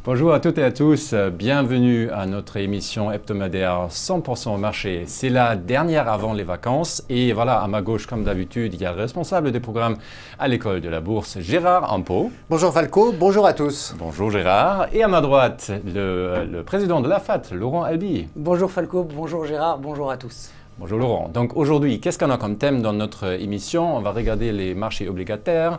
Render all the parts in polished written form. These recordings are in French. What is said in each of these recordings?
Bonjour à toutes et à tous, bienvenue à notre émission hebdomadaire 100% marché. C'est la dernière avant les vacances et voilà, à ma gauche, comme d'habitude, il y a le responsable des programmes à l'école de la bourse, Gérard Ampo. Bonjour Falco, bonjour à tous. Bonjour Gérard. Et à ma droite, le président de la FAT, Laurent Albi. Bonjour Falco, bonjour Gérard, bonjour à tous. Bonjour Laurent. Donc aujourd'hui, qu'est-ce qu'on a comme thème dans notre émission? On va regarder les marchés obligataires.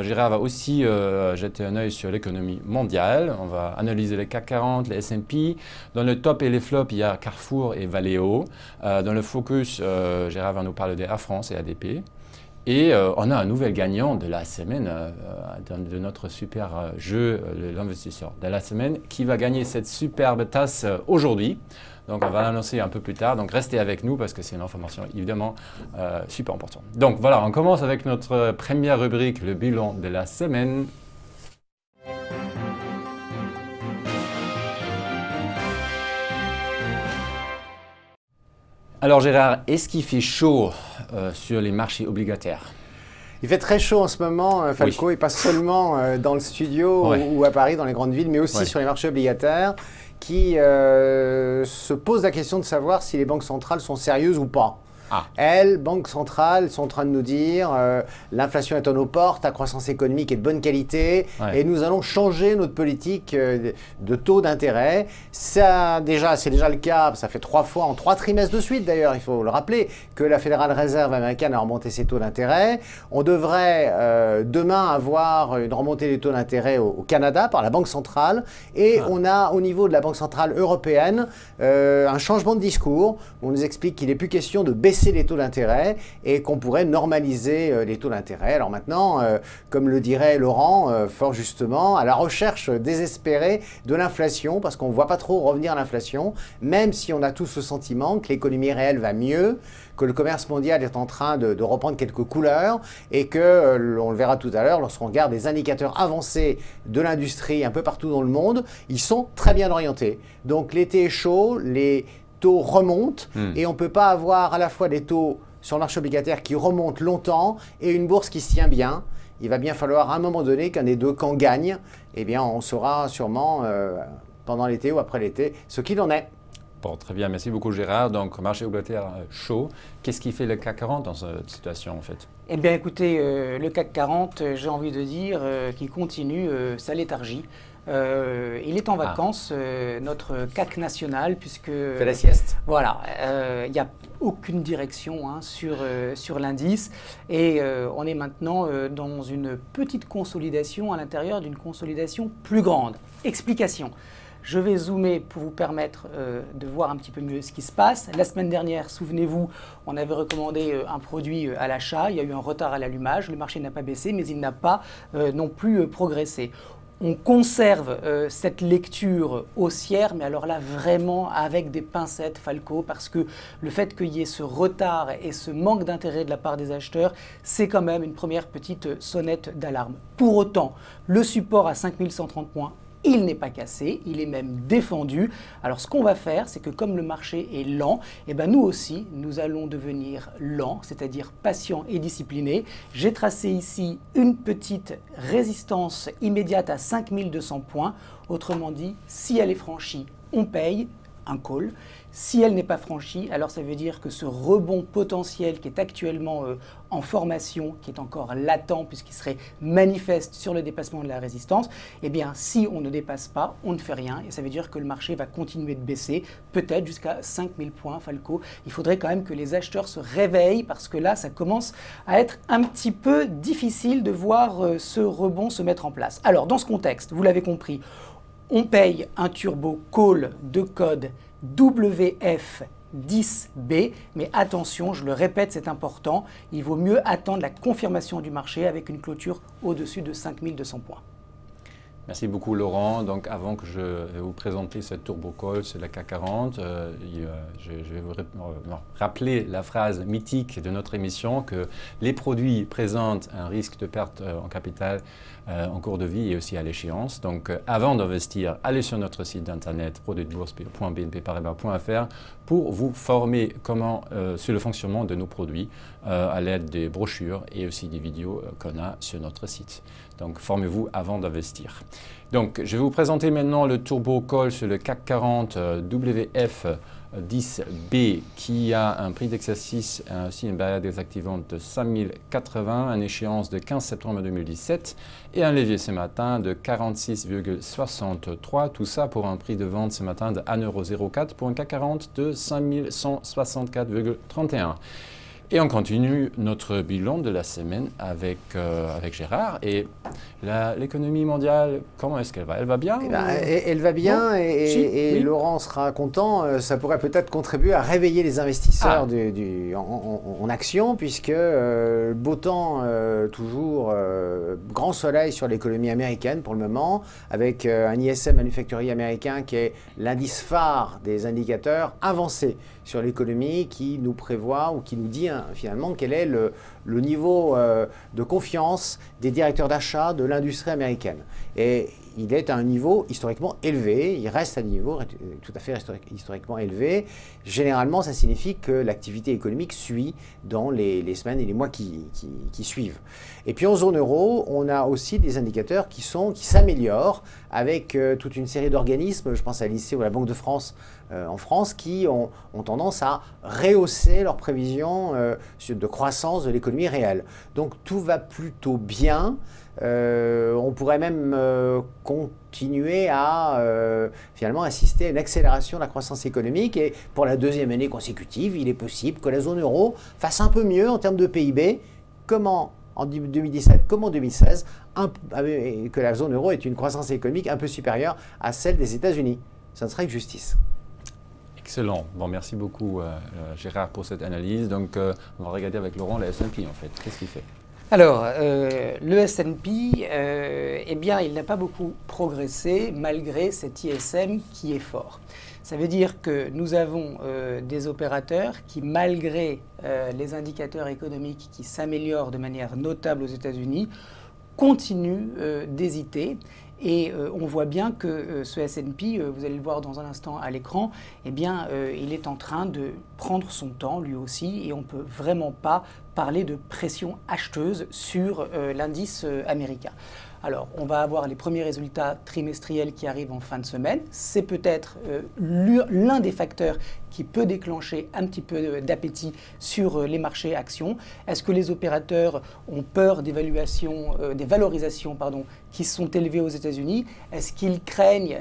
Gérard va aussi jeter un œil sur l'économie mondiale. On va analyser les CAC 40, les S&P. Dans le top et les flops, il y a Carrefour et Valeo. Dans le focus, Gérard va nous parler des Air France et ADP. Et on a un nouvel gagnant de la semaine, de notre super jeu, l'investisseur de la semaine, qui va gagner cette superbe tasse aujourd'hui. Donc, on va l'annoncer un peu plus tard. Donc, restez avec nous parce que c'est une information évidemment super importante. Donc, voilà, on commence avec notre première rubrique, le bilan de la semaine. Alors, Gérard, est-ce qu'il fait chaud sur les marchés obligataires? Il fait très chaud en ce moment, Falco, Oui. et pas seulement dans le studio ou à Paris, dans les grandes villes, mais aussi sur les marchés obligataires qui se posent la question de savoir si les banques centrales sont sérieuses ou pas. Elles, banques centrales, sont en train de nous dire l'inflation est à nos portes, la croissance économique est de bonne qualité et nous allons changer notre politique de taux d'intérêt. C'est déjà le cas, ça fait 3 fois en 3 trimestres de suite d'ailleurs, il faut le rappeler, que la Federal Reserve américaine a remonté ses taux d'intérêt. On devrait demain avoir une remontée des taux d'intérêt au Canada par la Banque centrale et on a au niveau de la Banque centrale européenne un changement de discours. On nous explique qu'il n'est plus question de baisser les taux d'intérêt et qu'on pourrait normaliser les taux d'intérêt. Alors maintenant, comme le dirait Laurent, fort justement, à la recherche désespérée de l'inflation, parce qu'on ne voit pas trop revenir l'inflation, même si on a tous ce sentiment que l'économie réelle va mieux, que le commerce mondial est en train de reprendre quelques couleurs et que, on le verra tout à l'heure, lorsqu'on regarde les indicateurs avancés de l'industrie un peu partout dans le monde, ils sont très bien orientés. Donc l'été est chaud, les taux remontent et on ne peut pas avoir à la fois des taux sur le marché obligataire qui remontent longtemps et une bourse qui se tient bien. Il va bien falloir à un moment donné qu'un des deux camps gagne. Eh bien, on saura sûrement pendant l'été ou après l'été ce qu'il en est. Bon, très bien, merci beaucoup Gérard. Donc, marché obligataire chaud. Qu'est-ce qui fait le CAC 40 dans cette situation en fait? Eh bien écoutez, le CAC 40, j'ai envie de dire qu'il continue sa léthargie. Il est en vacances, notre CAC national, puisque... Fait la sieste. Voilà, il n'y a aucune direction sur l'indice et on est maintenant dans une petite consolidation à l'intérieur d'une consolidation plus grande. Explication. Je vais zoomer pour vous permettre de voir un petit peu mieux ce qui se passe. La semaine dernière, souvenez-vous, on avait recommandé un produit à l'achat. Il y a eu un retard à l'allumage. Le marché n'a pas baissé, mais il n'a pas non plus progressé. On conserve cette lecture haussière, mais alors là vraiment avec des pincettes, Falco, parce que le fait qu'il y ait ce retard et ce manque d'intérêt de la part des acheteurs, c'est quand même une première petite sonnette d'alarme. Pour autant, le support à 5130 points, il n'est pas cassé, il est même défendu. Alors ce qu'on va faire, c'est que comme le marché est lent, eh ben nous aussi, nous allons devenir lents, c'est-à-dire patients et disciplinés. J'ai tracé ici une petite résistance immédiate à 5200 points. Autrement dit, si elle est franchie, on paye un call. Si elle n'est pas franchie, alors ça veut dire que ce rebond potentiel qui est actuellement en formation, qui est encore latent puisqu'il serait manifeste sur le dépassement de la résistance, eh bien si on ne dépasse pas, on ne fait rien et ça veut dire que le marché va continuer de baisser, peut-être jusqu'à 5000 points, Falco. Il faudrait quand même que les acheteurs se réveillent parce que là, ça commence à être un petit peu difficile de voir ce rebond se mettre en place. Alors dans ce contexte, vous l'avez compris, on paye un turbo call de code WF10B, mais attention, je le répète, c'est important, il vaut mieux attendre la confirmation du marché avec une clôture au-dessus de 5200 points. Merci beaucoup Laurent. Donc avant que je vais vous présenter cette turbo call sur la CAC 40, je vais vous rappeler la phrase mythique de notre émission que les produits présentent un risque de perte en capital en cours de vie et aussi à l'échéance. Donc avant d'investir, allez sur notre site d'internet produitsbourse.bnpparibas.fr pour vous former sur le fonctionnement de nos produits à l'aide des brochures et aussi des vidéos qu'on a sur notre site. Donc formez-vous avant d'investir. Donc, je vais vous présenter maintenant le turbo call sur le CAC 40 WF 10B qui a un prix d'exercice, aussi une barrière désactivante de 5080, une échéance de 15 septembre 2017 et un levier ce matin de 46,63. Tout ça pour un prix de vente ce matin de 1,04 € pour un CAC 40 de 5164,31. Et on continue notre bilan de la semaine avec Gérard. Et l'économie mondiale, comment est-ce qu'elle va? Elle va bien? Elle va bien et Laurent sera content. Ça pourrait peut-être contribuer à réveiller les investisseurs en action, puisque beau temps, toujours grand soleil sur l'économie américaine pour le moment, avec un ISM manufacturier américain qui est l'indice phare des indicateurs avancés sur l'économie, qui nous prévoit ou qui nous dit finalement quel est le niveau de confiance des directeurs d'achat de l'industrie américaine. Et il est à un niveau historiquement élevé, il reste à un niveau tout à fait historiquement élevé. Généralement, ça signifie que l'activité économique suit dans les semaines et les mois qui suivent. Et puis en zone euro, on a aussi des indicateurs qui s'améliorent avec toute une série d'organismes, je pense à l'INSEE ou à la Banque de France en France, qui ont tendance à rehausser leurs prévisions de croissance de l'économie réelle. Donc tout va plutôt bien. On pourrait même continuer à finalement assister à une accélération de la croissance économique, et pour la deuxième année consécutive, il est possible que la zone euro fasse un peu mieux en termes de PIB, comme en 2017 comme en 2016, que la zone euro ait une croissance économique un peu supérieure à celle des États-Unis. Ça ne serait que justice. Excellent. Bon, merci beaucoup Gérard pour cette analyse. Donc on va regarder avec Laurent la S&P en fait. Qu'est-ce qu'il fait? Alors, le S&P, eh bien, il n'a pas beaucoup progressé malgré cet ISM qui est fort. Ça veut dire que nous avons des opérateurs qui, malgré les indicateurs économiques qui s'améliorent de manière notable aux États-Unis, continuent d'hésiter. Et on voit bien que ce S&P, vous allez le voir dans un instant à l'écran, eh bien, il est en train de prendre son temps lui aussi, et on ne peut vraiment pas parler de pression acheteuse sur l'indice américain. Alors, on va avoir les premiers résultats trimestriels qui arrivent en fin de semaine. C'est peut-être l'un des facteurs qui peut déclencher un petit peu d'appétit sur les marchés actions. Est-ce que les opérateurs ont peur des valorisations qui sont élevées aux États-Unis? Est-ce qu'ils craignent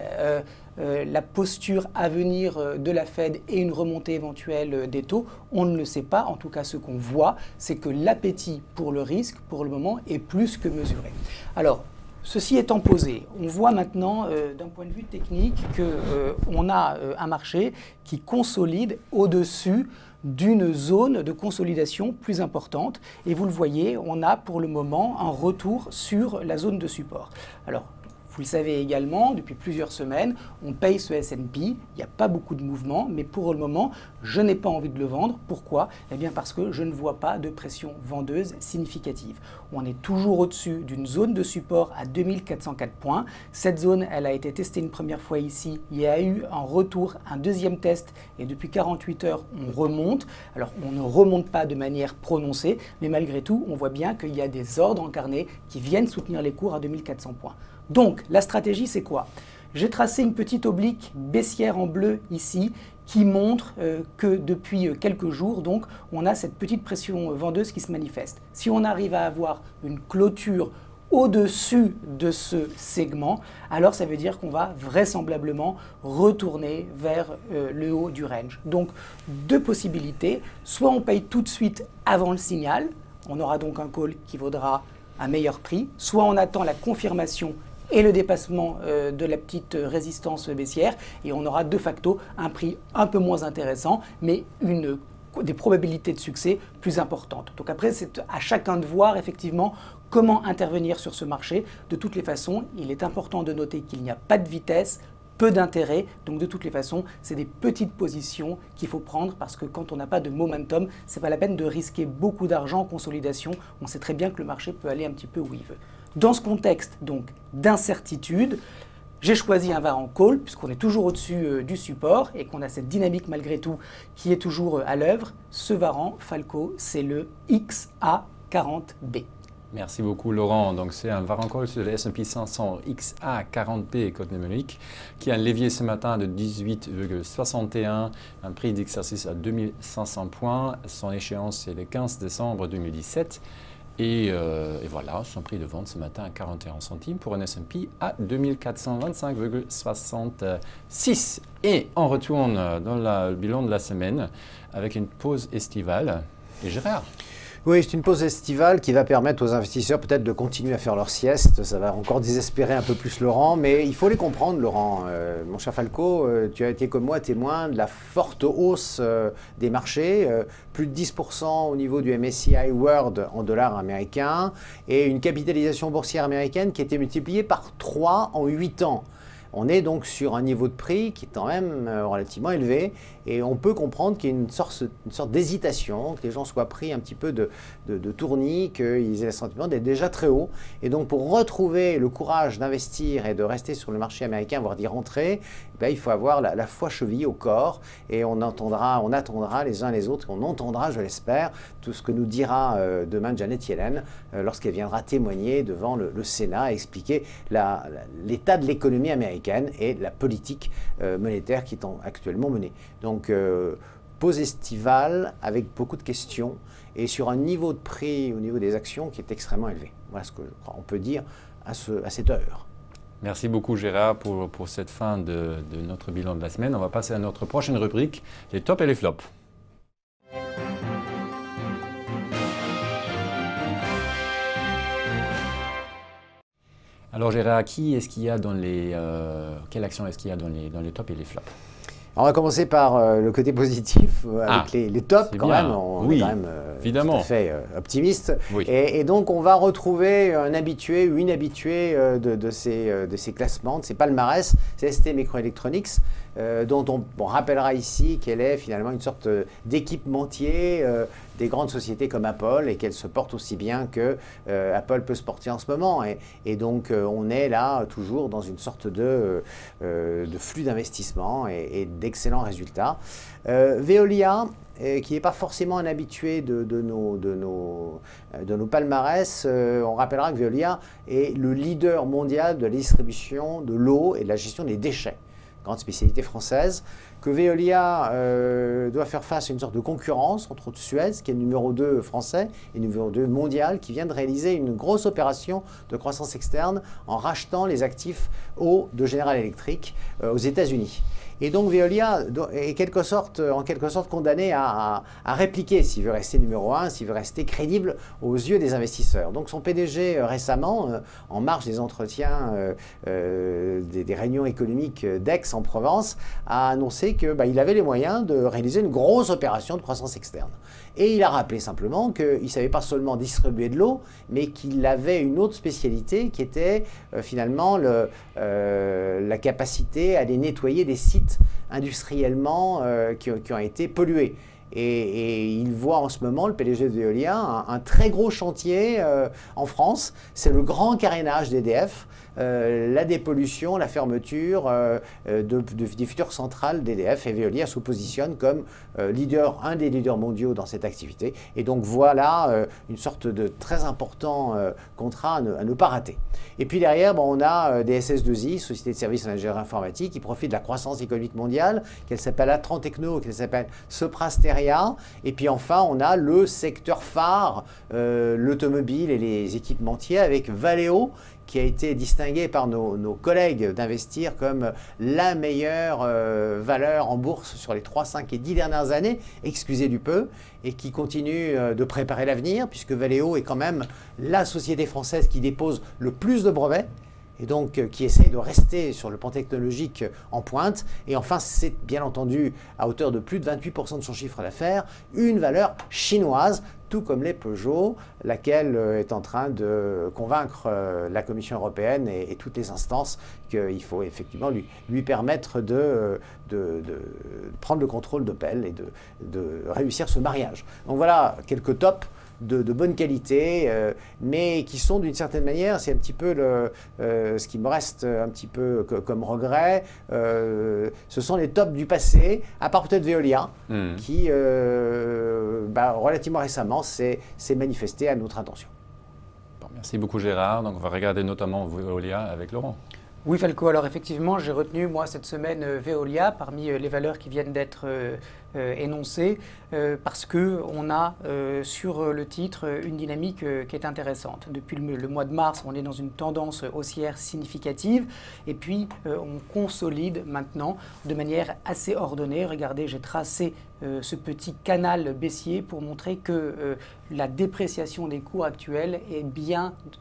la posture à venir de la Fed et une remontée éventuelle des taux? On ne le sait pas. En tout cas, ce qu'on voit, c'est que l'appétit pour le risque, pour le moment, est plus que mesuré. Alors, ceci étant posé, on voit maintenant, d'un point de vue technique, qu'on a un marché qui consolide au-dessus d'une zone de consolidation plus importante. Et vous le voyez, on a pour le moment un retour sur la zone de support. Alors, vous le savez également, depuis plusieurs semaines, on paye ce S&P, il n'y a pas beaucoup de mouvement, mais pour le moment, je n'ai pas envie de le vendre. Pourquoi? Eh bien parce que je ne vois pas de pression vendeuse significative. On est toujours au-dessus d'une zone de support à 2404 points. Cette zone, elle a été testée une première fois ici, il y a eu un retour, un deuxième test, et depuis 48 heures, on remonte. Alors, on ne remonte pas de manière prononcée, mais malgré tout, on voit bien qu'il y a des ordres encarnés qui viennent soutenir les cours à 2400 points. Donc, la stratégie, c'est quoi? J'ai tracé une petite oblique baissière en bleu ici qui montre que depuis quelques jours, donc, on a cette petite pression vendeuse qui se manifeste. Si on arrive à avoir une clôture au-dessus de ce segment, alors ça veut dire qu'on va vraisemblablement retourner vers le haut du range. Donc, deux possibilités. Soit on paye tout de suite avant le signal, on aura donc un call qui vaudra un meilleur prix, soit on attend la confirmation et le dépassement de la petite résistance baissière, et on aura de facto un prix un peu moins intéressant, mais des probabilités de succès plus importantes. Donc après, c'est à chacun de voir effectivement comment intervenir sur ce marché. De toutes les façons, il est important de noter qu'il n'y a pas de vitesse, peu d'intérêt, donc de toutes les façons, c'est des petites positions qu'il faut prendre, parce que quand on n'a pas de momentum, c'est pas la peine de risquer beaucoup d'argent en consolidation. On sait très bien que le marché peut aller un petit peu où il veut. Dans ce contexte donc d'incertitude, j'ai choisi un VAR en call, puisqu'on est toujours au-dessus du support et qu'on a cette dynamique malgré tout qui est toujours à l'œuvre. Ce VAR en Falco, c'est le XA40B. Merci beaucoup Laurent. Donc c'est un Varencol sur le S&P 500 XA40P côte numérique qui a un levier ce matin de 18,61, un prix d'exercice à 2500 points. Son échéance c'est le 15 décembre 2017. Et voilà, son prix de vente ce matin à 41 centimes pour un S&P à 2425,66. Et on retourne dans le bilan de la semaine avec une pause estivale. Et Gérard? Oui, c'est une pause estivale qui va permettre aux investisseurs peut-être de continuer à faire leur sieste. Ça va encore désespérer un peu plus Laurent, mais il faut les comprendre Laurent. Mon cher Falco, tu as été comme moi témoin de la forte hausse des marchés, plus de 10% au niveau du MSCI World en dollars américains et une capitalisation boursière américaine qui a été multipliée par 3 en 8 ans. On est donc sur un niveau de prix qui est quand même relativement élevé et on peut comprendre qu'il y a une sorte d'hésitation, que les gens soient pris un petit peu de tournis, qu'ils aient le sentiment d'être déjà très haut. Et donc pour retrouver le courage d'investir et de rester sur le marché américain, voire d'y rentrer, il faut avoir la foi chevillée au corps et on attendra les uns les autres, on entendra, je l'espère, tout ce que nous dira demain Janet Yellen lorsqu'elle viendra témoigner devant le Sénat et expliquer l'état de l'économie américaine et la politique monétaire qui est actuellement menée. Donc, pause estivale avec beaucoup de questions et sur un niveau de prix au niveau des actions qui est extrêmement élevé. Voilà ce que je crois on peut dire à cette heure. Merci beaucoup Gérard pour cette fin de notre bilan de la semaine. On va passer à notre prochaine rubrique, les tops et les flops. Alors Gérard, quelle action est-ce qu'il y a dans les tops et les flops? On va commencer par le côté positif, avec les tops quand même. On est quand même tout à fait optimiste. Oui. Et donc on va retrouver un habitué ou une habituée de ces classements, de ces palmarès, c'est ST Microelectronics, dont on rappellera ici qu'elle est finalement une sorte d'équipementier des grandes sociétés comme Apple et qu'elle se porte aussi bien que Apple peut se porter en ce moment. Et donc on est là toujours dans une sorte de flux d'investissement et d'excellents résultats. Veolia, qui n'est pas forcément un habitué de nos palmarès, on rappellera que Veolia est le leader mondial de la distribution de l'eau et de la gestion des déchets, grande spécialité française, que Veolia doit faire face à une sorte de concurrence entre Suez, qui est le numéro 2 français et le numéro 2 mondial, qui vient de réaliser une grosse opération de croissance externe en rachetant les actifs eau de General Electric aux États-Unis. Et donc Veolia est en quelque sorte condamné à répliquer s'il veut rester numéro 1, s'il veut rester crédible aux yeux des investisseurs. Donc son PDG récemment, en marge des entretiens des réunions économiques d'Aix en Provence, a annoncé qu'il avait les moyens de réaliser une grosse opération de croissance externe. Et il a rappelé simplement qu'il ne savait pas seulement distribuer de l'eau, mais qu'il avait une autre spécialité qui était finalement la capacité à aller nettoyer des sites industriellement qui ont été pollués. Et il voit en ce moment, le PDG de Veolia, un très gros chantier en France. C'est le grand carénage d'EDF, la dépollution, la fermeture des futures centrales d'EDF. Et Veolia se positionne comme un des leaders mondiaux dans cette activité. Et donc voilà une sorte de très important contrat à ne pas rater. Et puis derrière, on a des SS2I, Société de services en ingénierie informatique, qui profitent de la croissance économique mondiale, qu'elle s'appelle Atran Techno, qu'elle s'appelle Soprasteria. Et puis enfin, on a le secteur phare, l'automobile et les équipementiers, avec Valeo, qui a été distingué par nos collègues d'Investir comme la meilleure valeur en bourse sur les 3, 5 et 10 dernières années, excusez du peu, et qui continue de préparer l'avenir, puisque Valeo est quand même la société française qui dépose le plus de brevets, et donc qui essaie de rester sur le plan technologique en pointe. Et enfin, c'est bien entendu à hauteur de plus de 28% de son chiffre d'affaires, une valeur chinoise, tout comme les Peugeot, laquelle est en train de convaincre la Commission européenne et toutes les instances qu'il faut effectivement lui permettre de prendre le contrôle d'Opel et de réussir ce mariage. Donc voilà quelques tops de bonne qualité, mais qui sont d'une certaine manière, c'est un petit peu ce qui me reste un petit peu comme regret, ce sont les tops du passé, à part peut-être Veolia, qui relativement récemment s'est manifesté à notre intention. Bon. Merci beaucoup Gérard. Donc on va regarder notamment Veolia avec Laurent. Oui Falco, alors effectivement j'ai retenu moi cette semaine Veolia parmi les valeurs qui viennent d'être énoncées parce qu'on a sur le titre une dynamique qui est intéressante. Depuis le mois de mars on est dans une tendance haussière significative et puis on consolide maintenant de manière assez ordonnée. Regardez, j'ai tracé ce petit canal baissier pour montrer que la dépréciation des cours actuels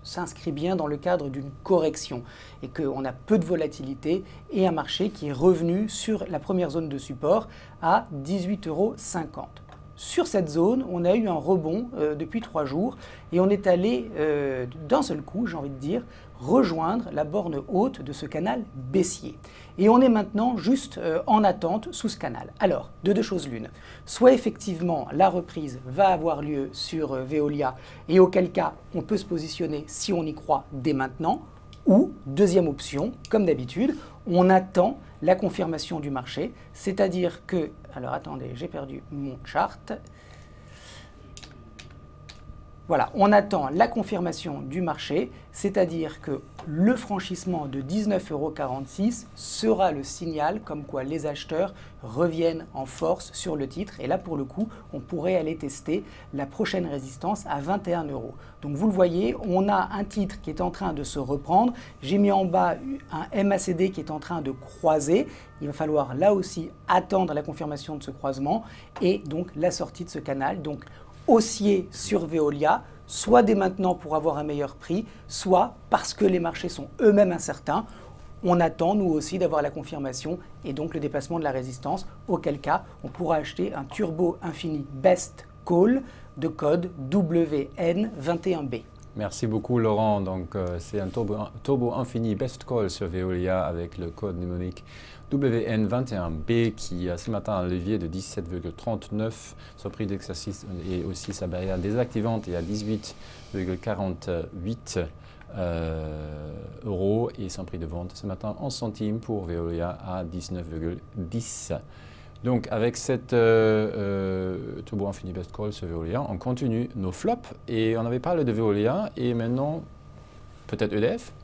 s'inscrit bien dans le cadre d'une correction et qu'on a peu de volatilité et un marché qui est revenu sur la première zone de support à 18,50 €. Sur cette zone, on a eu un rebond depuis 3 jours et on est allé d'un seul coup, j'ai envie de dire, rejoindre la borne haute de ce canal baissier. Et on est maintenant juste en attente sous ce canal. Alors, de deux choses l'une. Soit effectivement la reprise va avoir lieu sur Veolia et auquel cas on peut se positionner si on y croit dès maintenant. Ou, deuxième option, comme d'habitude, on attend la confirmation du marché, c'est-à-dire que... Alors attendez, j'ai perdu mon chart. Voilà, on attend la confirmation du marché, c'est-à-dire que le franchissement de 19,46 € sera le signal comme quoi les acheteurs reviennent en force sur le titre. Et là, pour le coup, on pourrait aller tester la prochaine résistance à 21 €. Donc vous le voyez, on a un titre qui est en train de se reprendre. J'ai mis en bas un MACD qui est en train de croiser. Il va falloir là aussi attendre la confirmation de ce croisement et donc la sortie de ce canal. Donc haussier sur Veolia, soit dès maintenant pour avoir un meilleur prix, soit parce que les marchés sont eux-mêmes incertains. On attend nous aussi d'avoir la confirmation et donc le dépassement de la résistance, auquel cas on pourra acheter un Turbo Infini Best Call de code WN21B. Merci beaucoup Laurent. Donc c'est un Turbo Infini Best Call sur Veolia avec le code mnémonique WN21B qui a ce matin un levier de 17,39, son prix d'exercice et aussi sa barrière désactivante est à 18,48 € et son prix de vente ce matin en centimes pour Veolia à 19,10. Donc avec cette Turbo Infini Best Call sur Veolia, on continue nos flops et on avait parlé de Veolia et maintenant peut-être EDF.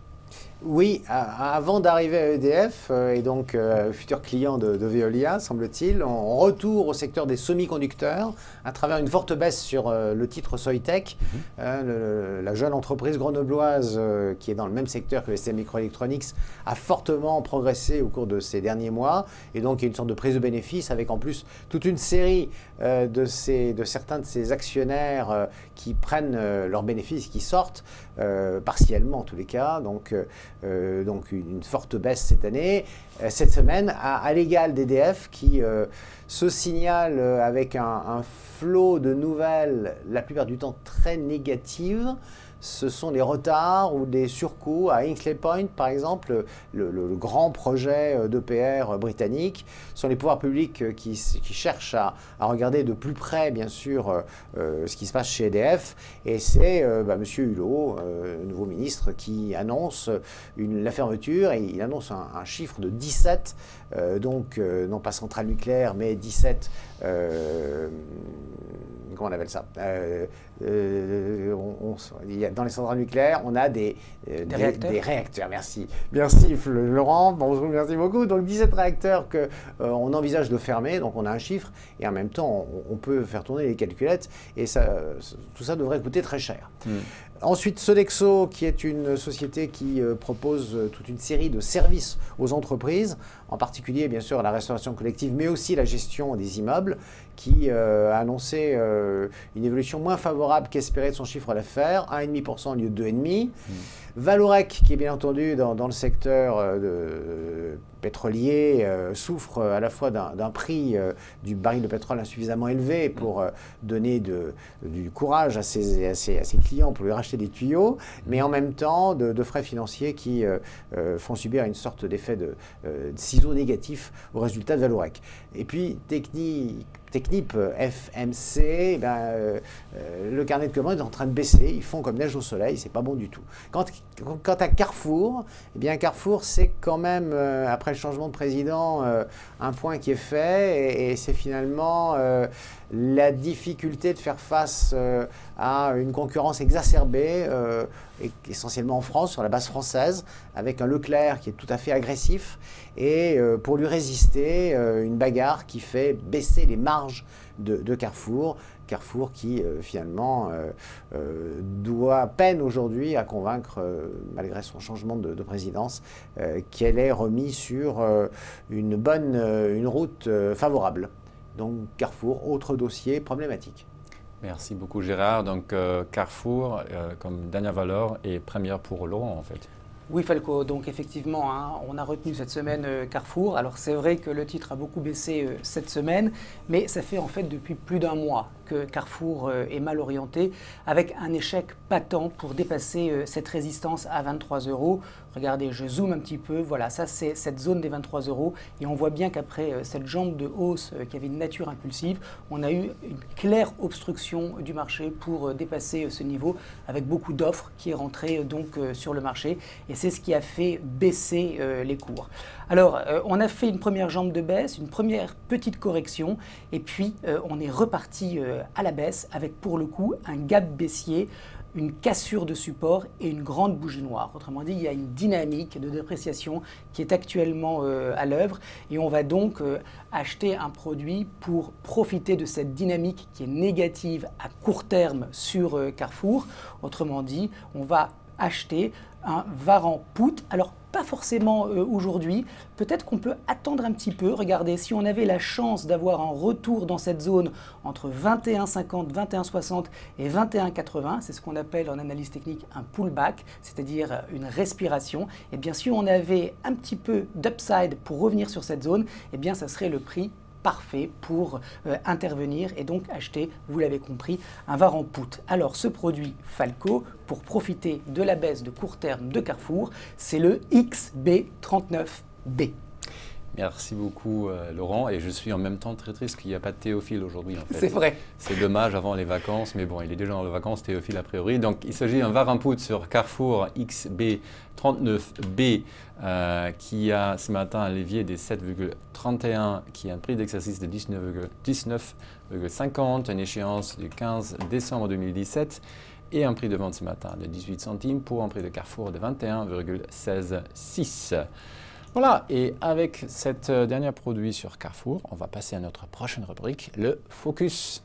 Oui, avant d'arriver à EDF, et donc futur client de Veolia, semble-t-il, on retourne au secteur des semi-conducteurs à travers une forte baisse sur le titre Soitec, la jeune entreprise grenobloise qui est dans le même secteur que ST Microelectronics a fortement progressé au cours de ces derniers mois, et donc il y a une sorte de prise de bénéfice avec en plus toute une série de certains de ces actionnaires qui prennent leurs bénéfices, qui sortent partiellement en tous les cas, donc une forte baisse cette année, cette semaine, à l'égal d'EDF qui se signale avec un flot de nouvelles, la plupart du temps très négatives. Ce sont des retards ou des surcoûts à Hinkley Point, par exemple, le grand projet d'EPR britannique. Ce sont les pouvoirs publics qui cherchent à regarder de plus près, bien sûr, ce qui se passe chez EDF. Et c'est M. Hulot, nouveau ministre, qui annonce la fermeture. Et il annonce un chiffre de 17, donc non pas centrale nucléaire, mais 17... comment on appelle ça dans les centrales nucléaires, on a des réacteurs. Merci Laurent, bonjour, merci beaucoup. Donc 17 réacteurs qu'on envisage de fermer, donc on a un chiffre, et en même temps, on peut faire tourner les calculettes, et tout ça devrait coûter très cher. Ensuite, Sodexo, qui est une société qui propose toute une série de services aux entreprises, en particulier, bien sûr, la restauration collective, mais aussi la gestion des immeubles, qui a annoncé une évolution moins favorable qu'espérée de son chiffre d'affaires, 1,5% au lieu de 2,5%. Vallourec, qui est bien entendu dans le secteur pétrolier, souffre à la fois d'un prix du baril de pétrole insuffisamment élevé pour donner du courage à ses clients pour lui racheter des tuyaux, mais en même temps de frais financiers qui font subir une sorte d'effet de ciseau négatif au résultat de Vallourec. Et puis Technip FMC, le carnet de commandes est en train de baisser, ils font comme neige au soleil, c'est pas bon du tout. Quant à Carrefour, Carrefour c'est quand même, après le changement de président, un point qui est fait, et c'est finalement la difficulté de faire face à une concurrence exacerbée, essentiellement en France, sur la base française, avec un Leclerc qui est tout à fait agressif, et pour lui résister, une bagarre qui fait baisser les marges de Carrefour. Carrefour qui finalement peine aujourd'hui à convaincre, malgré son changement de présidence, qu'elle est remise sur une route favorable. Donc Carrefour, autre dossier problématique. Merci beaucoup Gérard. Donc Carrefour, comme dernière valeur, est première pour Laurent en fait. Oui Falco, donc effectivement, hein, on a retenu cette semaine Carrefour. Alors c'est vrai que le titre a beaucoup baissé cette semaine, mais ça fait en fait depuis plus d'un mois que Carrefour est mal orienté, avec un échec patent pour dépasser cette résistance à 23 €. Regardez, je zoome un petit peu, voilà, ça c'est cette zone des 23 €, et on voit bien qu'après cette jambe de hausse qui avait une nature impulsive, on a eu une claire obstruction du marché pour dépasser ce niveau, avec beaucoup d'offres qui est rentrée donc sur le marché, et c'est ce qui a fait baisser les cours. Alors, on a fait une première jambe de baisse, une première petite correction, et puis on est reparti à la baisse avec pour le coup un gap baissier, une cassure de support et une grande bougie noire. Autrement dit, il y a une dynamique de dépréciation qui est actuellement à l'œuvre, et on va donc acheter un produit pour profiter de cette dynamique qui est négative à court terme sur Carrefour. Autrement dit, on va acheter un Varan Put. Alors, pas forcément aujourd'hui, peut-être qu'on peut attendre un petit peu. Regardez, si on avait la chance d'avoir un retour dans cette zone entre 21,50, 21,60 et 21,80, c'est ce qu'on appelle en analyse technique un pullback, c'est-à-dire une respiration, et bien si on avait un petit peu d'upside pour revenir sur cette zone, et bien ça serait le prix parfait pour intervenir et donc acheter, vous l'avez compris, un Varan Put. Alors ce produit Falco, pour profiter de la baisse de court terme de Carrefour, c'est le XB39B. Merci beaucoup Laurent, et je suis en même temps très triste qu'il n'y a pas de Théophile aujourd'hui en fait. C'est vrai. C'est dommage avant les vacances, mais bon, il est déjà dans les vacances Théophile a priori. Donc il s'agit d'un Varan Put sur Carrefour XB39B qui a ce matin un levier des 7,31, qui a un prix d'exercice de 19,50, une échéance du 15 décembre 2017 et un prix de vente ce matin de 18 centimes pour un prix de Carrefour de 21,166. Voilà, et avec cet dernier produit sur Carrefour, on va passer à notre prochaine rubrique, le Focus.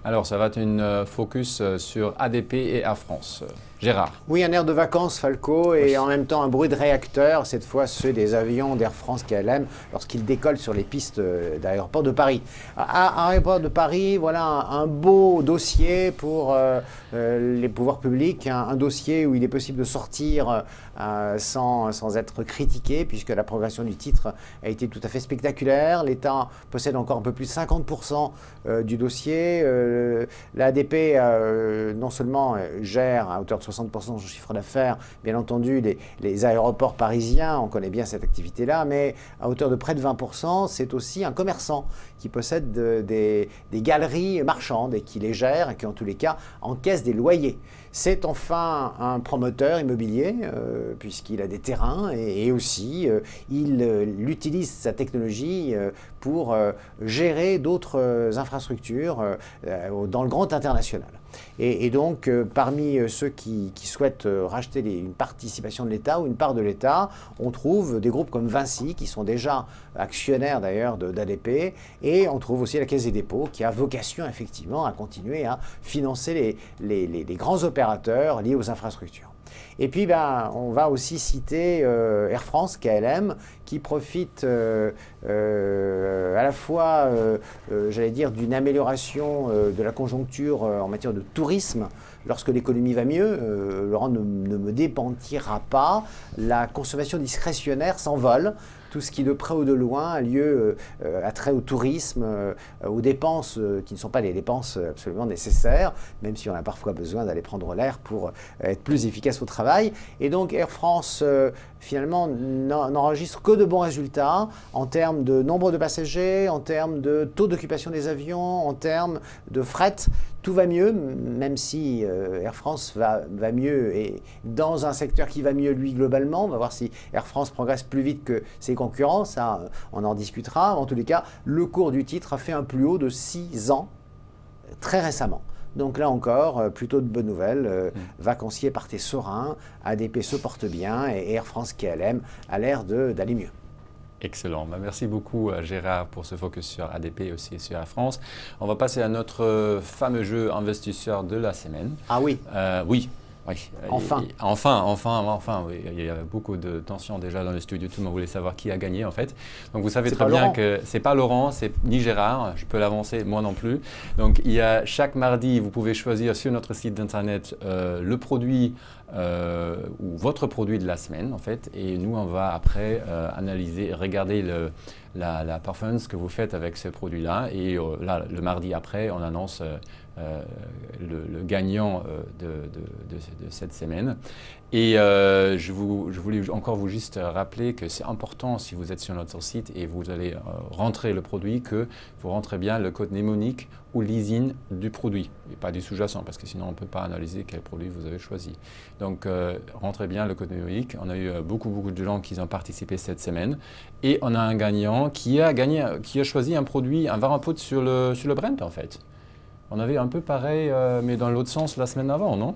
Alors, ça va être une focus sur ADP et Air France. Gérard. Oui, un air de vacances, Falco, et en même temps un bruit de réacteur, cette fois ceux des avions d'Air France KLM, lorsqu'ils décollent sur les pistes d'aéroport de Paris. À l'aéroport de Paris, voilà un beau dossier pour les pouvoirs publics, un dossier où il est possible de sortir sans être critiqué, puisque la progression du titre a été tout à fait spectaculaire. L'État possède encore un peu plus de 50% du dossier. L'ADP non seulement gère à hauteur de 60% de son chiffre d'affaires, bien entendu, les aéroports parisiens, on connaît bien cette activité-là, mais à hauteur de près de 20%, c'est aussi un commerçant qui possède des galeries marchandes et qui les gère et qui, en tous les cas, encaisse des loyers. C'est enfin un promoteur immobilier, puisqu'il a des terrains et aussi il utilise sa technologie pour gérer d'autres infrastructures dans le grand international. Et donc, parmi ceux qui souhaitent racheter une participation de l'État ou une part de l'État, on trouve des groupes comme Vinci, qui sont déjà actionnaires d'ailleurs d'ADP, et on trouve aussi la Caisse des dépôts, qui a vocation effectivement à continuer à financer les grands opérateurs liés aux infrastructures. Et puis, on va aussi citer Air France, KLM, qui profite à la fois, j'allais dire, d'une amélioration de la conjoncture en matière de tourisme. Lorsque l'économie va mieux, Laurent ne me démentira pas, la consommation discrétionnaire s'envole. Tout ce qui, de près ou de loin, a lieu à trait au tourisme, aux dépenses qui ne sont pas les dépenses absolument nécessaires, même si on a parfois besoin d'aller prendre l'air pour être plus efficace au travail. Et donc Air France finalement, n'enregistre que de bons résultats en termes de nombre de passagers, en termes de taux d'occupation des avions, en termes de fret. Tout va mieux, même si Air France va mieux et dans un secteur qui va mieux, lui, globalement. On va voir si Air France progresse plus vite que ses concurrents. Ça, on en discutera. En tous les cas, le cours du titre a fait un plus haut de 6 ans très récemment. Donc là encore, plutôt de bonnes nouvelles. Vacanciers partaient sereins, ADP se porte bien et Air France KLM a l'air d'aller mieux. Excellent. Merci beaucoup Gérard pour ce focus sur ADP et aussi sur Air France. On va passer à notre fameux jeu investisseur de la semaine. Ah oui. Oui. Oui. Enfin. Enfin, oui. Il y a beaucoup de tension déjà dans le studio. Tout le monde voulait savoir qui a gagné en fait. Donc vous savez très bien que c'est pas Laurent, c'est ni Gérard. Je peux l'avancer, moi non plus. Donc il y a chaque mardi, vous pouvez choisir sur notre site d'internet le produit ou votre produit de la semaine en fait. Et nous on va après analyser, regarder la performance que vous faites avec ce produit-là. Et là, le mardi après, on annonce le gagnant de cette semaine. Et je voulais encore vous juste rappeler que c'est important si vous êtes sur notre site et vous allez rentrer le produit, que vous rentrez bien le code mnémonique ou l'ISIN du produit, et pas du sous-jacent, parce que sinon on ne peut pas analyser quel produit vous avez choisi. Donc rentrez bien le code mnémonique. On a eu beaucoup de gens qui ont participé cette semaine. Et on a un gagnant qui a choisi un produit, un Variport sur le Brent en fait. On avait un peu pareil, mais dans l'autre sens la semaine avant, non?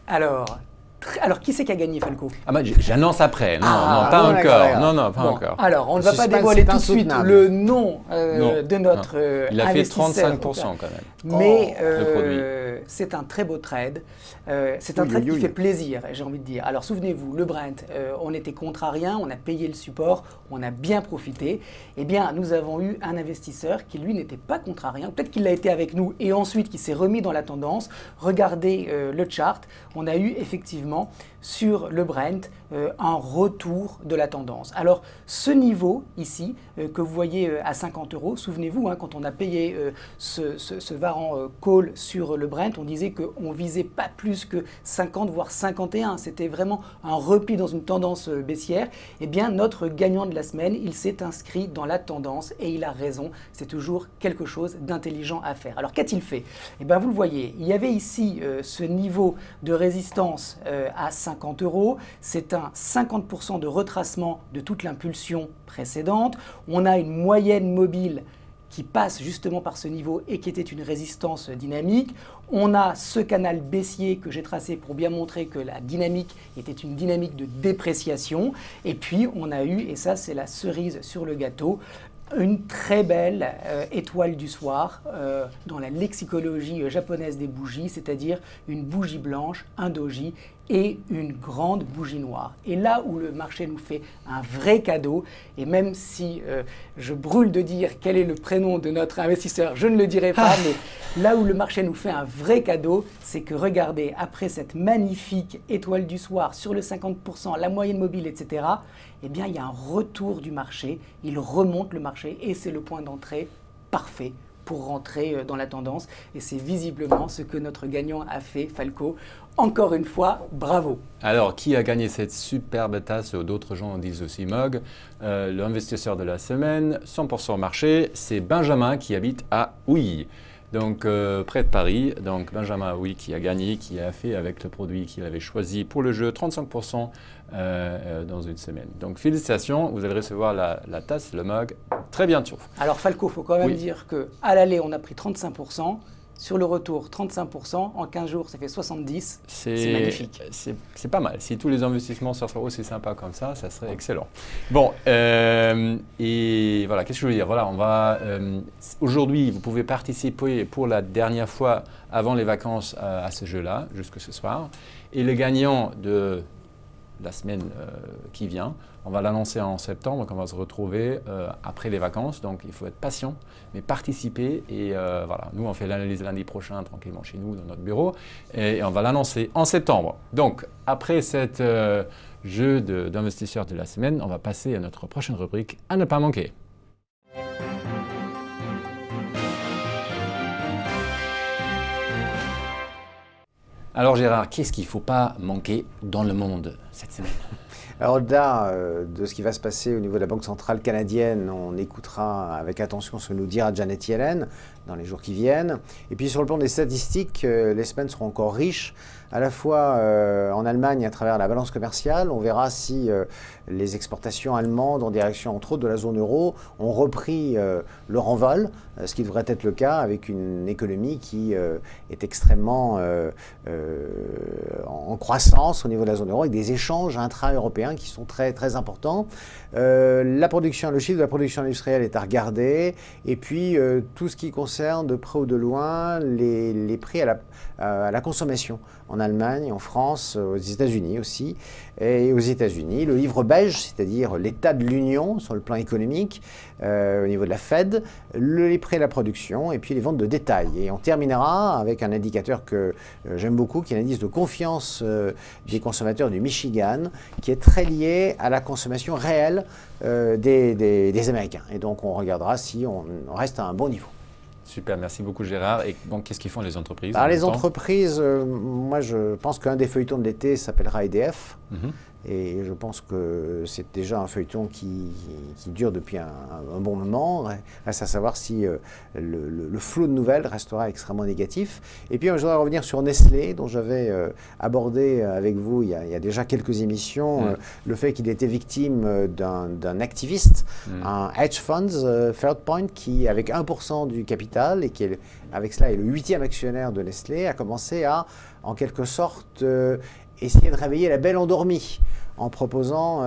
Alors, qui c'est qui a gagné, Falco? J'annonce après. Non, pas encore. Non, pas encore. Alors, on ne va pas dévoiler tout de suite le nom de notre investisseur. Il a fait 35% quand même. Mais c'est un très beau trade. C'est un trade qui fait plaisir, j'ai envie de dire. Alors, souvenez-vous, le Brent, on était contre à rien, on a payé le support, on a bien profité. Eh bien, nous avons eu un investisseur qui, lui, n'était pas contre à rien. Peut-être qu'il a été avec nous et ensuite qui s'est remis dans la tendance. Regardez le chart. On a eu effectivement sur le Brent un retour de la tendance. Alors ce niveau ici que vous voyez à 50 €, souvenez-vous quand on a payé ce Varan call sur le Brent, on disait qu'on visait pas plus que 50 voire 51. C'était vraiment un repli dans une tendance baissière. Eh bien notre gagnant de la semaine, il s'est inscrit dans la tendance et il a raison. C'est toujours quelque chose d'intelligent à faire. Alors qu'a-t-il fait? Eh bien vous le voyez, il y avait ici ce niveau de résistance à 50 €. C'est un 50% de retracement de toute l'impulsion précédente. On a une moyenne mobile qui passe justement par ce niveau et qui était une résistance dynamique. On a ce canal baissier que j'ai tracé pour bien montrer que la dynamique était une dynamique de dépréciation. Et puis on a eu, et ça c'est la cerise sur le gâteau, une très belle étoile du soir dans la lexicologie japonaise des bougies, c'est-à-dire une bougie blanche, un doji et une grande bougie noire. Et là où le marché nous fait un vrai cadeau, et même si je brûle de dire quel est le prénom de notre investisseur, je ne le dirai pas, mais là où le marché nous fait un vrai cadeau, c'est que regardez, après cette magnifique étoile du soir sur le 50%, la moyenne mobile, etc., eh bien il y a un retour du marché, il remonte le marché et c'est le point d'entrée parfait pour rentrer dans la tendance. Et c'est visiblement ce que notre gagnant a fait, Falco. Encore une fois, bravo. Alors, qui a gagné cette superbe tasse? D'autres gens disent aussi mug. L'investisseur de la semaine, 100% marché, c'est Benjamin qui habite à Houilly. Donc, près de Paris. Donc, Benjamin Houilly qui a gagné, qui a fait avec le produit qu'il avait choisi pour le jeu, 35% dans une semaine. Donc, félicitations, vous allez recevoir la tasse, le mug, très bientôt. Alors, Falco, il faut quand même dire qu'à l'aller, on a pris 35%. Sur le retour, 35%. En 15 jours, ça fait 70%. C'est magnifique. C'est pas mal. Si tous les investissements seraient aussi sympas comme ça serait excellent. Bon, et voilà, qu'est-ce que je veux dire? Voilà, on va aujourd'hui, vous pouvez participer pour la dernière fois avant les vacances à ce jeu-là, jusque ce soir. Et le gagnant de la semaine qui vient, on va l'annoncer en septembre, donc on va se retrouver après les vacances. Donc il faut être patient, mais participer. Et voilà, nous on fait l'analyse lundi prochain tranquillement chez nous dans notre bureau et on va l'annoncer en septembre. Donc après cet jeu d'investisseurs de la semaine, on va passer à notre prochaine rubrique à ne pas manquer. Alors Gérard, qu'est-ce qu'il ne faut pas manquer dans le monde cette semaine? Alors au-delà de ce qui va se passer au niveau de la Banque centrale canadienne, on écoutera avec attention ce que nous dira Janet Yellen dans les jours qui viennent. Et puis sur le plan des statistiques, les semaines seront encore riches, à la fois en Allemagne à travers la balance commerciale. On verra si les exportations allemandes en direction entre autres de la zone euro ont repris leur envol, ce qui devrait être le cas avec une économie qui est extrêmement en croissance au niveau de la zone euro, avec des échanges intra-européens qui sont très, très importants. La production, le chiffre de la production industrielle est à regarder, et puis tout ce qui concerne de près ou de loin les prix à la consommation en Allemagne, en France, aux États-Unis aussi. Et aux États-Unis, le livre beige, c'est-à-dire l'état de l'Union sur le plan économique, au niveau de la Fed, les prix à la production et puis les ventes de détail. Et on terminera avec un indicateur que j'aime beaucoup, qui est l'indice de confiance des consommateurs du Michigan, qui est très lié à la consommation réelle des Américains. Et donc on regardera si on reste à un bon niveau. Super, merci beaucoup Gérard. Et donc, qu'est-ce qu'ils font les entreprises? Alors, les entreprises, moi je pense qu'un des feuilletons de l'été s'appellera EDF. Et je pense que c'est déjà un feuilleton qui dure depuis un bon moment. Reste à savoir si le flot de nouvelles restera extrêmement négatif. Et puis je voudrais revenir sur Nestlé, dont j'avais abordé avec vous il y a déjà quelques émissions, le fait qu'il était victime d'un activiste, un hedge fund, Third Point, qui avec 1% du capital, et qui avec cela est le 8e actionnaire de Nestlé, a commencé à, en quelque sorte, essayer de réveiller la belle endormie en proposant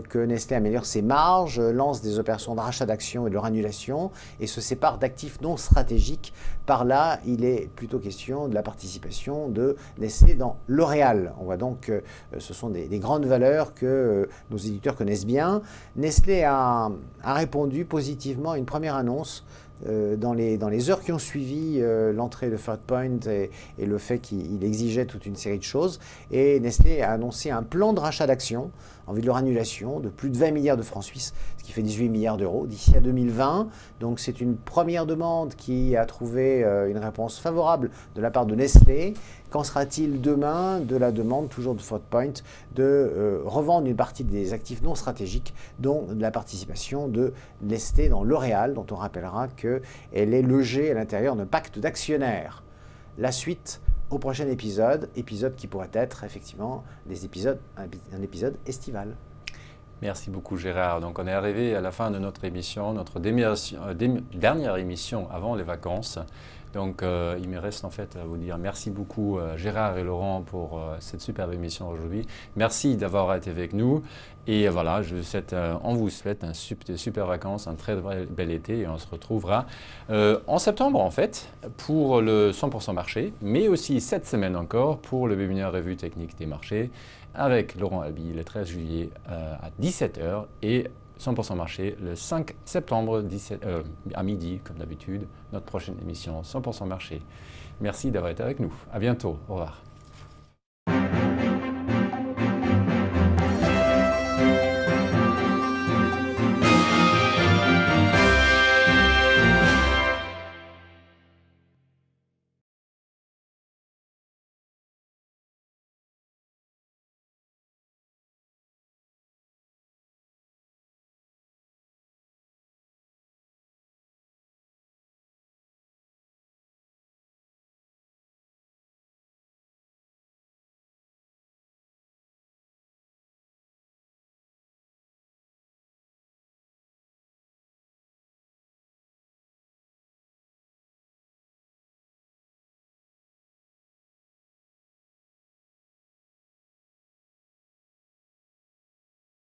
que Nestlé améliore ses marges, lance des opérations de rachat d'actions et de leur annulation et se sépare d'actifs non stratégiques. Par là, il est plutôt question de la participation de Nestlé dans L'Oréal. On voit donc que ce sont des grandes valeurs que nos éditeurs connaissent bien. Nestlé a répondu positivement à une première annonce dans les heures qui ont suivi l'entrée de Third Point et le fait qu'il exigeait toute une série de choses. Et Nestlé a annoncé un plan de rachat d'actions en vue de leur annulation de plus de 20 milliards de francs suisses, ce qui fait 18 milliards d'euros d'ici à 2020. Donc c'est une première demande qui a trouvé une réponse favorable de la part de Nestlé. Qu'en sera-t-il demain de la demande, toujours de Third Point, de revendre une partie des actifs non stratégiques, dont de la participation de Nestlé dans L'Oréal, dont on rappellera qu'elle est logée à l'intérieur d'un pacte d'actionnaires. La suite au prochain épisode qui pourrait être effectivement un épisode estival. Merci beaucoup Gérard. Donc on est arrivé à la fin de notre émission, notre dernière émission avant les vacances. Donc il me reste en fait à vous dire merci beaucoup Gérard et Laurent pour cette superbe émission aujourd'hui. Merci d'avoir été avec nous. Et voilà, on vous souhaite de super vacances, un très bel été et on se retrouvera en septembre en fait pour le 100% marché, mais aussi cette semaine encore pour le webinaire revue technique des marchés avec Laurent Albi le 13 juillet à 17 h et 100% marché le 5 septembre à midi comme d'habitude, notre prochaine émission 100% marché. Merci d'avoir été avec nous. À bientôt. Au revoir.